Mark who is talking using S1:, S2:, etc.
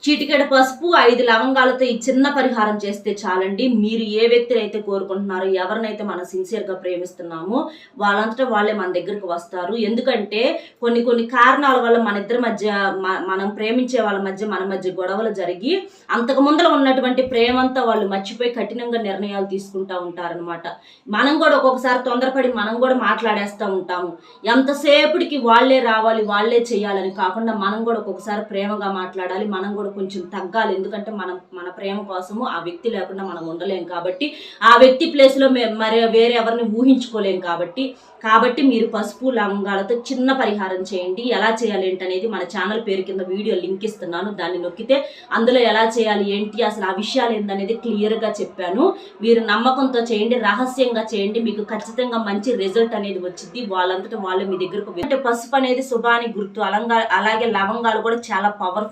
S1: చిటికెడు పసుపు 5 లవంగాలతో ఈ చిన్న పరిహారం చేస్తే చాలండి. మీరు ఏ వ్యక్తిని అయితే కోరుకుంటున్నారో, ఎవరినైతే మనం సిన్సియర్‌గా ప్రేమిస్తున్నామో వాళ్ళంతట వాళ్ళే మన దగ్గరికి వస్తారు. ఎందుకంటే కొన్ని కారణాల వల్ల మన ఇద్దరి మధ్య మనం ప్రేమించే వాళ్ళ మధ్య మన మధ్య గొడవలు జరిగి అంతకు ముందల ఉన్నటువంటి ప్రేమంతా వాళ్ళు మర్చిపోయి కఠినంగా నిర్ణయాలు తీసుకుంటా ఉంటారనమాట. మనం కూడా ఒక్కొక్కసారి తొందరపడి మనం కూడా మాట్లాడేస్తా ఉంటాము. ఎంతసేపటికి వాళ్ళే రావాలి, వాళ్ళే చేయాలని కాకుండా మనం కూడా ఒక్కొక్కసారి ప్రేమగా మాట్లాడాలి. మనం కూడా కొంచెం తగ్గాలి. ఎందుకంటే మన ప్రేమ కోసము ఆ వ్యక్తి లేకుండా మనం ఉండలేం కాబట్టి, ఆ వ్యక్తి ప్లేస్‌లో మరి వేరే ఎవరిని ఊహించుకోలేం కాబట్టి మీరు పసుపు, లవంగాలతో చిన్న పరిహారం చేయండి. ఎలా చేయాలి ఏంటనేది మన ఛానల్ పేరు కింద వీడియో లింక్ ఇస్తున్నాను. దాన్ని నొక్కితే అందులో ఎలా చేయాలి ఏంటి అసలు ఆ విషయాలు ఏందనేది క్లియర్‌గా చెప్పాను. మీరు నమ్మకంతో చేయండి, రహస్యంగా చేయండి. మీకు ఖచ్చితంగా మంచి రిజల్ట్ అనేది వచ్చిద్ది. వాళ్ళంతట వాళ్ళు మీ దగ్గరకు అంటే పసుపు అనేది శుభానికి గుర్తు. అలాగే లవంగాలు కూడా చాలా పవర్‌ఫుల్.